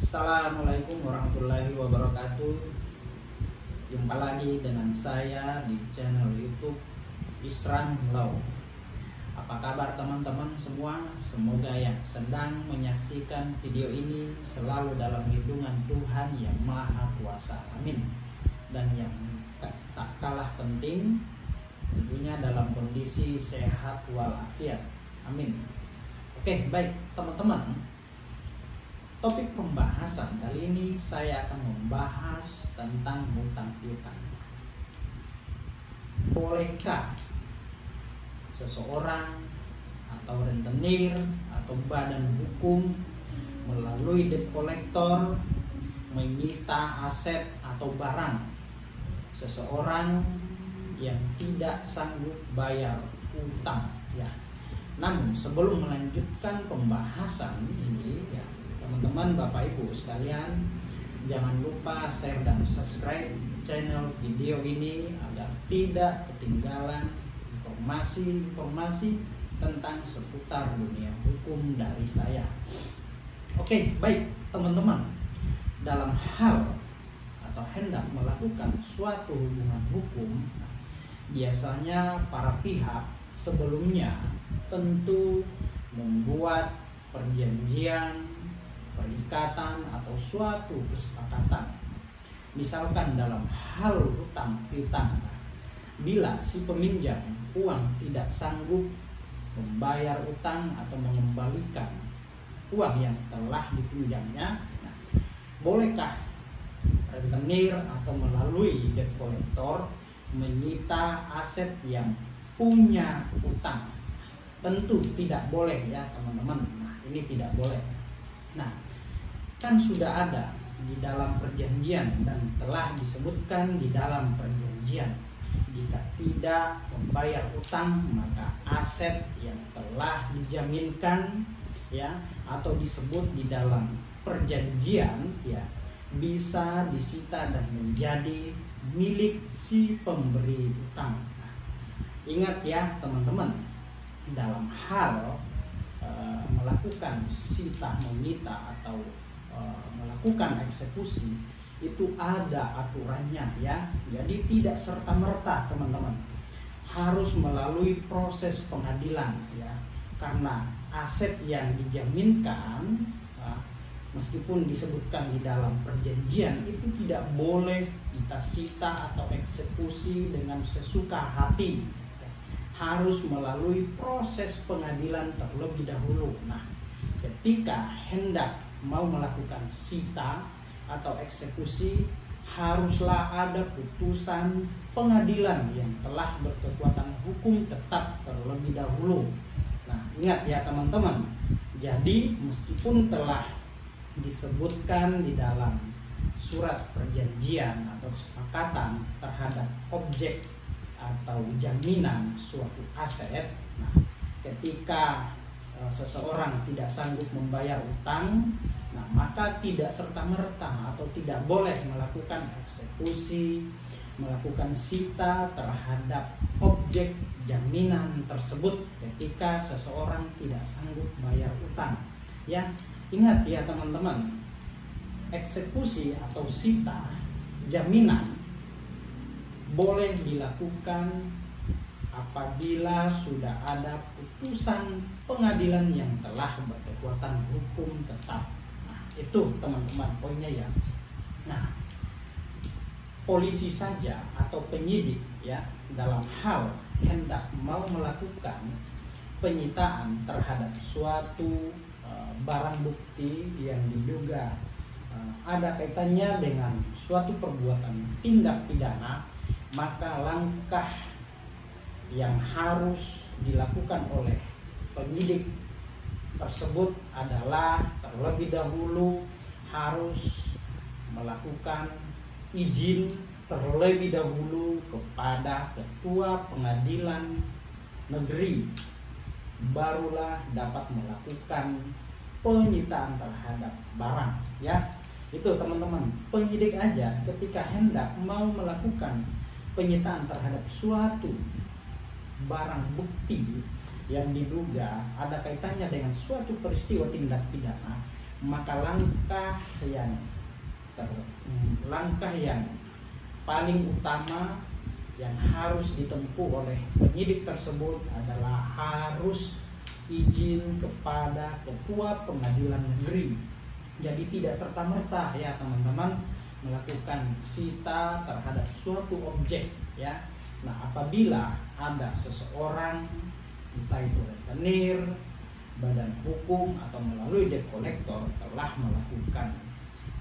Assalamualaikum warahmatullahi wabarakatuh. Jumpa lagi dengan saya di channel YouTube Isran Law. Apa kabar teman-teman semua? Semoga yang sedang menyaksikan video ini selalu dalam lindungan Tuhan yang Maha Kuasa. Amin. Dan yang tak kalah penting, tentunya dalam kondisi sehat walafiat. Amin. Oke, baik teman-teman. Topik pembahasan kali ini saya akan membahas tentang hutang piutang. Bolehkah seseorang atau rentenir atau badan hukum melalui debt collector menyita aset atau barang seseorang yang tidak sanggup bayar utang, ya? Namun sebelum melanjutkan pembahasan ini, ya, teman-teman, Bapak Ibu sekalian, jangan lupa share dan subscribe channel video ini agar tidak ketinggalan informasi-informasi tentang seputar dunia hukum dari saya. Oke, baik teman-teman. Dalam hal atau hendak melakukan suatu hubungan hukum, biasanya para pihak sebelumnya tentu membuat perjanjian, perikatan atau suatu kesepakatan. Misalkan dalam hal hutang piutang, bila si peminjam uang tidak sanggup membayar utang atau mengembalikan uang yang telah dipinjamnya, bolehkah rentenir atau melalui debt collector menyita aset yang punya utang? Tentu tidak boleh, ya teman-teman. Nah, ini tidak boleh. Nah, kan sudah ada di dalam perjanjian dan telah disebutkan di dalam perjanjian, jika tidak membayar utang maka aset yang telah dijaminkan, ya, atau disebut di dalam perjanjian, ya, bisa disita dan menjadi milik si pemberi utang. Nah, ingat ya teman-teman, dalam hal melakukan sita menyita atau melakukan eksekusi itu ada aturannya, ya. Jadi tidak serta-merta teman-teman harus melalui proses pengadilan, ya, karena aset yang dijaminkan, meskipun disebutkan di dalam perjanjian, itu tidak boleh kita sita atau eksekusi dengan sesuka hati, harus melalui proses pengadilan terlebih dahulu. Nah, ketika hendak mau melakukan sita atau eksekusi, haruslah ada putusan pengadilan yang telah berkekuatan hukum tetap terlebih dahulu. Nah, ingat ya teman-teman, jadi meskipun telah disebutkan di dalam surat perjanjian atau kesepakatan terhadap objek atau jaminan suatu aset, nah, ketika seseorang tidak sanggup membayar utang, nah, maka tidak serta-merta atau tidak boleh melakukan eksekusi, melakukan sita terhadap objek jaminan tersebut ketika seseorang tidak sanggup bayar utang, ya. Ingat ya teman-teman, eksekusi atau sita jaminan boleh dilakukan apabila sudah ada putusan pengadilan yang telah berkekuatan hukum tetap. Nah, itu teman-teman poinnya, ya. Nah, polisi saja atau penyidik, ya, dalam hal hendak mau melakukan penyitaan terhadap suatu barang bukti yang diduga ada kaitannya dengan suatu perbuatan tindak pidana, maka langkah yang harus dilakukan oleh penyidik tersebut adalah terlebih dahulu harus melakukan izin terlebih dahulu kepada ketua pengadilan negeri, barulah dapat melakukan penyitaan terhadap barang, ya. Itu teman-teman, penyidik aja ketika hendak mau melakukan penyitaan terhadap suatu barang bukti yang diduga ada kaitannya dengan suatu peristiwa tindak pidana, maka langkah yang paling utama yang harus ditempuh oleh penyidik tersebut adalah harus izin kepada ketua pengadilan negeri. Jadi tidak serta-merta ya teman-teman melakukan sita terhadap suatu objek ya. Nah, apabila ada seseorang, entah itu rentenir, badan hukum atau melalui debt collector telah melakukan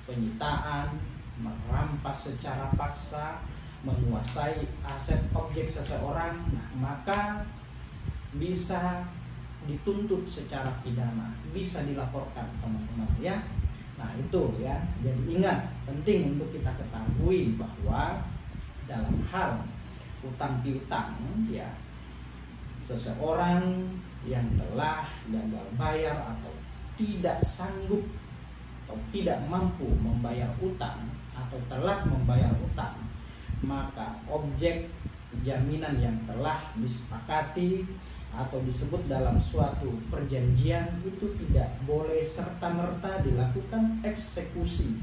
penyitaan, merampas secara paksa, menguasai aset objek seseorang, nah, maka bisa dituntut secara pidana, bisa dilaporkan teman-teman ya. Nah itu ya, jadi ingat, penting untuk kita ketahui bahwa dalam hal utang piutang ya, seseorang yang telah gagal bayar atau tidak sanggup atau tidak mampu membayar utang atau telah membayar utang, maka objek jaminan yang telah disepakati atau disebut dalam suatu perjanjian itu tidak boleh serta-merta dilakukan eksekusi,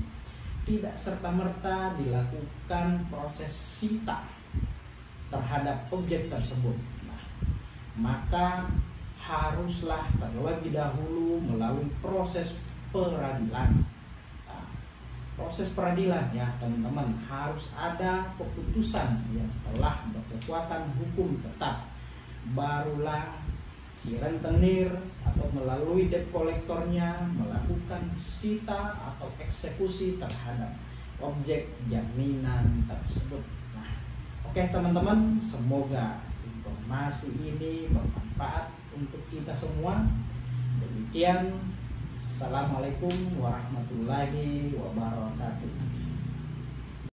tidak serta-merta dilakukan proses sita terhadap objek tersebut. Nah, maka haruslah terlebih dahulu melalui proses peradilan. Nah, proses peradilan ya teman-teman, harus ada keputusan yang telah berkekuatan hukum tetap, barulah si rentenir atau melalui debt collectornya melakukan sita atau eksekusi terhadap objek jaminan tersebut. Nah, oke teman-teman, semoga informasi ini bermanfaat untuk kita semua. Demikian, assalamualaikum warahmatullahi wabarakatuh.